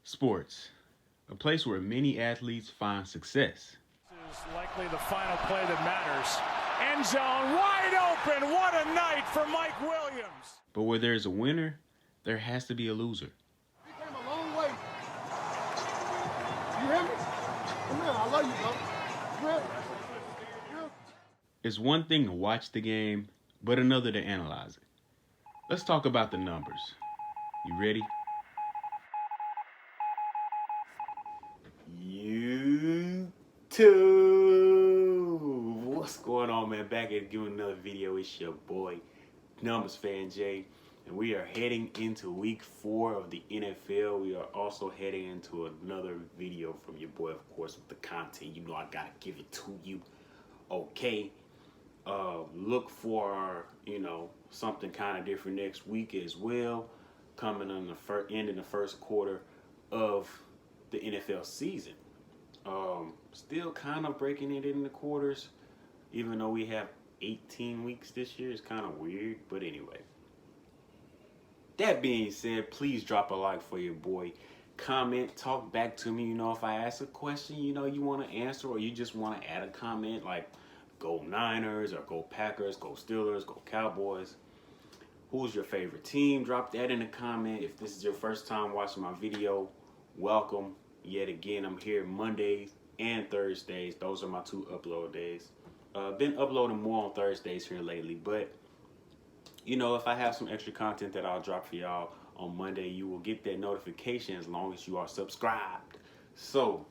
Sports, a place where many athletes find success. This is likely the final play that matters. End zone wide open. What a night for Mike Williams. But where there's a winner, there has to be a loser. He came a long way. You hear me? Come here, I love you, bro. You hear me? It's one thing to watch the game, but another to analyze it. Let's talk about the numbers. You ready? YouTube. What's going on, man? Back at giving another video. It's your boy, Numbers Fan Jay, and we are heading into week 4 of the NFL. We are also heading into another video from your boy, of course, with the content. You know I gotta give it to you. Okay. Look for, something kind of different next week as well, coming on the end of the first quarter of the NFL season. Still kind of breaking it into quarters, even though we have 18 weeks this year. It's kind of weird, but anyway. That being said, please drop a like for your boy. Comment, talk back to me. If I ask a question, you want to answer, or you just want to add a comment like go Niners or go Packers, go Steelers, go Cowboys. Who's your favorite team? Drop that in the comment. If this is your first time watching my video, welcome. Yet again, I'm here Mondays and Thursdays. Those are my 2 upload days. Been uploading more on Thursdays here lately, but if I have some extra content that I'll drop for y'all on Monday, you will get that notification as long as you are subscribed. So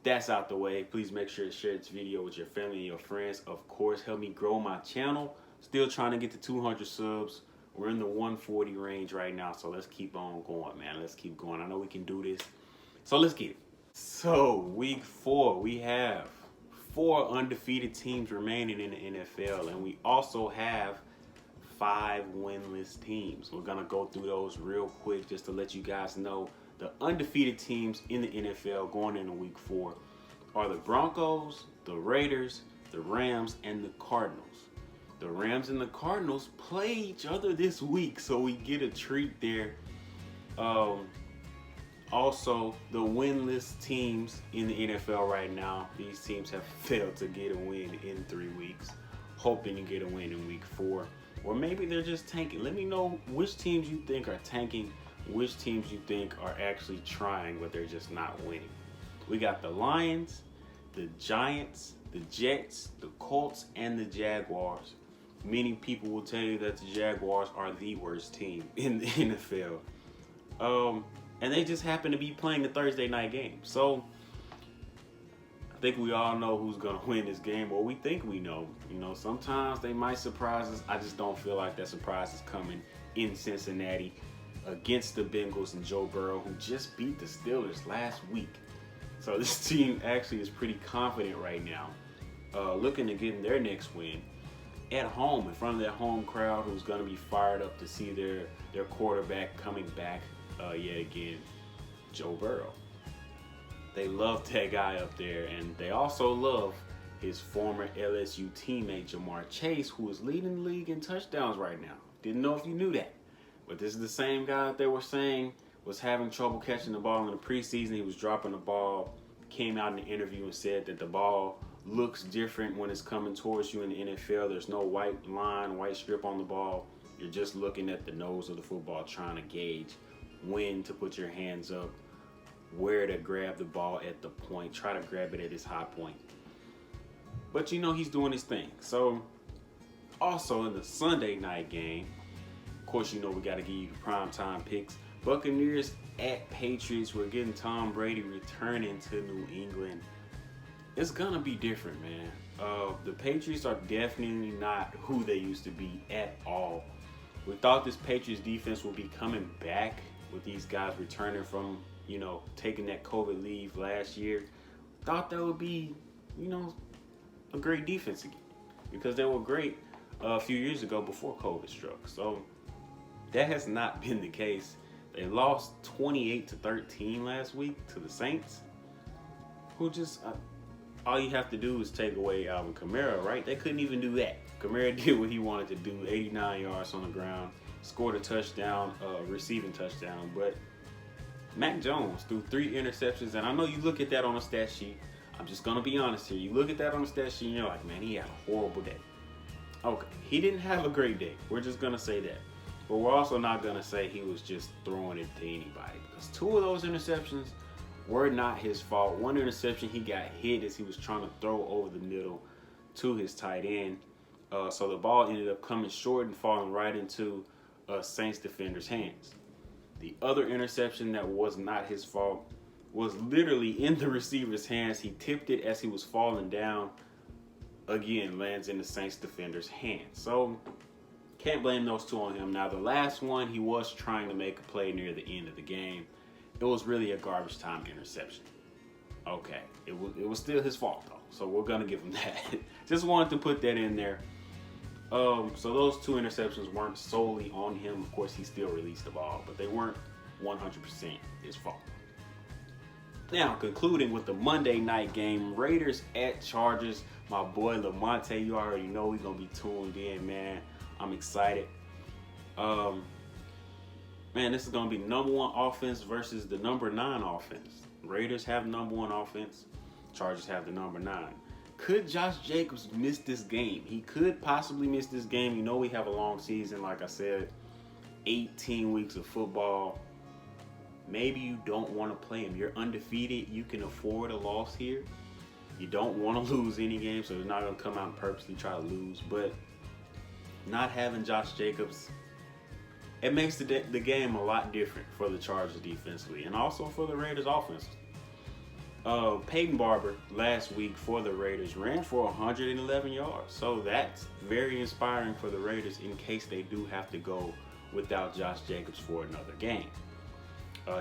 that's out the way. Please make sure to share this video with your family and your friends. Of course, help me grow my channel. Still trying to get to 200 subs. We're in the 140 range right now, so let's keep on going, man. Let's keep going. I know we can do this. So let's get it. So week 4, we have 4 undefeated teams remaining in the NFL, and we also have 5 winless teams. We're going to go through those real quick just to let you guys know. The undefeated teams in the NFL going into week 4 are the Broncos, the Raiders, the Rams, and the Cardinals. The Rams and the Cardinals play each other this week, so we get a treat there. Also, the winless teams in the NFL right now, these teams have failed to get a win in 3 weeks, hoping to get a win in week 4. Or maybe they're just tanking. Let me know which teams you think are tanking, which teams you think are actually trying, but they're just not winning. We got the Lions, the Giants, the Jets, the Colts, and the Jaguars. Many people will tell you that the Jaguars are the worst team in the NFL. And they just happen to be playing the Thursday night game. So I think we all know who's going to win this game, or we think we know. Sometimes they might surprise us. I just don't feel like that surprise is coming in Cincinnati against the Bengals and Joe Burrow, who just beat the Steelers last week. So this team actually is pretty confident right now, looking to get their next win at home in front of their home crowd, who's going to be fired up to see their quarterback coming back yet again, Joe Burrow. They love that guy up there, and they also love his former LSU teammate Jamar Chase, who is leading the league in touchdowns right now. Didn't know if you knew that. But this is the same guy that they were saying was having trouble catching the ball in the preseason. He was dropping the ball, came out in the interview and said that the ball looks different when it's coming towards you in the NFL. There's no white line, white strip on the ball. You're just looking at the nose of the football, trying to gauge when to put your hands up, where to grab the ball at the point, try to grab it at his high point. But he's doing his thing. So also in the Sunday night game, of course, we got to give you the primetime picks. Buccaneers at Patriots. We're getting Tom Brady returning to New England. It's going to be different, man. The Patriots are definitely not who they used to be at all. We thought this Patriots defense would be coming back with these guys returning from, taking that COVID leave last year. Thought that would be, a great defense again, because they were great a few years ago before COVID struck. So that has not been the case. They lost 28-13 last week to the Saints, who just all you have to do is take away Alvin Kamara, right? They couldn't even do that. Kamara did what he wanted to do, 89 yards on the ground, scored a touchdown, receiving touchdown, but Mac Jones threw 3 interceptions, and I know you look at that on a stat sheet. I'm just going to be honest here. You look at that on the stat sheet and you're like, man, he had a horrible day. Okay, he didn't have a great day. We're just going to say that. But we're also not going to say he was just throwing it to anybody, because 2 of those interceptions were not his fault. 1 interception, he got hit as he was trying to throw over the middle to his tight end. So the ball ended up coming short and falling right into Saints defender's hands. The other interception that was not his fault was literally in the receiver's hands. He tipped it as he was falling down. Again, lands in the Saints defender's hands. So can't blame those 2 on him. Now the last one, he was trying to make a play near the end of the game. It was really a garbage time interception. Okay, it was still his fault though, so we're gonna give him that. Just wanted to put that in there. So those 2 interceptions weren't solely on him. Of course, he still released the ball, but they weren't 100% his fault. Now, concluding with the Monday night game, Raiders at Chargers. My boy Lamonte, you already know we're gonna be tuned in, man. I'm excited. Man, this is going to be number 1 offense versus the number 9 offense. Raiders have number 1 offense. Chargers have the number 9. Could Josh Jacobs miss this game? He could possibly miss this game. You know we have a long season, like I said, 18 weeks of football. Maybe you don't want to play him. You're undefeated. You can afford a loss here. You don't want to lose any game, so they're not going to come out and purposely try to lose. But not having Josh Jacobs, it makes the game a lot different for the Chargers defensively and also for the Raiders offense. Peyton Barber last week for the Raiders ran for 111 yards. So that's very inspiring for the Raiders in case they do have to go without Josh Jacobs for another game.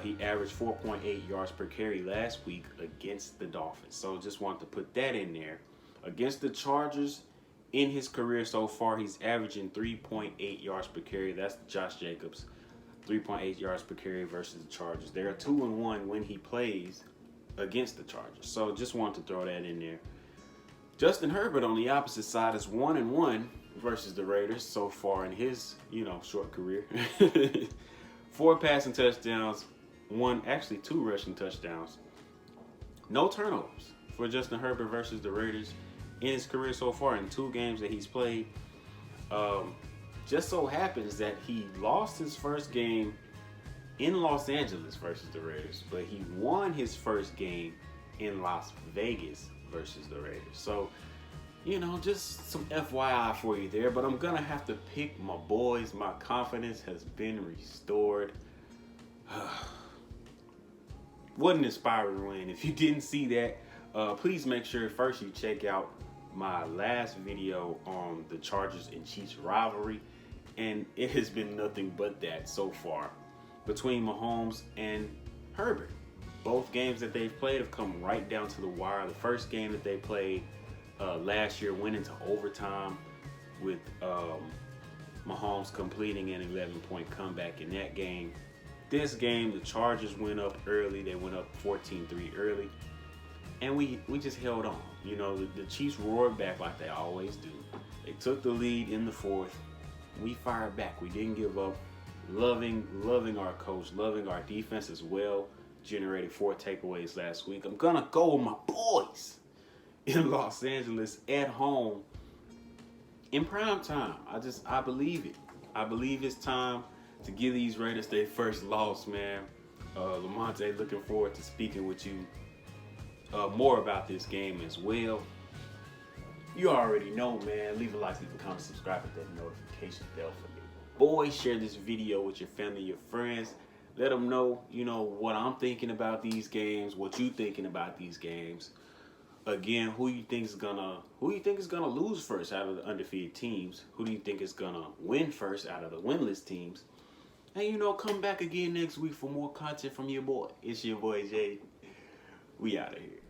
He averaged 4.8 yards per carry last week against the Dolphins. So just wanted to put that in there. Against the Chargers, in his career so far, he's averaging 3.8 yards per carry. That's Josh Jacobs, 3.8 yards per carry versus the Chargers. They are 2-1 when he plays against the Chargers. So just wanted to throw that in there. Justin Herbert on the opposite side is 1-1 versus the Raiders so far in his, short career. 4 passing touchdowns, 2 rushing touchdowns. No turnovers for Justin Herbert versus the Raiders in his career so far in 2 games that he's played. Just so happens that he lost his first game in Los Angeles versus the Raiders, but he won his first game in Las Vegas versus the Raiders. So, just some FYI for you there, but I'm going to have to pick my boys. My confidence has been restored. What an inspiring win. If you didn't see that, please make sure first you check out my last video on the Chargers and Chiefs rivalry, and it has been nothing but that so far between Mahomes and Herbert. Both games that they've played have come right down to the wire. The first game that they played last year went into overtime with Mahomes completing an 11-point comeback in that game. This game, the Chargers went up early. They went up 14-3 early. And we just held on. The Chiefs roared back like they always do. They took the lead in the 4th. We fired back. We didn't give up. Loving our coach, loving our defense as well. Generated 4 takeaways last week. I'm going to go with my boys in Los Angeles at home in prime time. I believe it. I believe it's time to give these Raiders their first loss, man. Lamonte, looking forward to speaking with you more about this game as well. You already know, man. Leave a like, leave a comment, subscribe, hit that notification bell for me. Boys, share this video with your family, your friends. Let them know, what I'm thinking about these games, what you thinking about these games. Again, who you think is gonna lose first out of the undefeated teams? Who do you think is gonna win first out of the winless teams? And come back again next week for more content from your boy. It's your boy Jay. We out of here.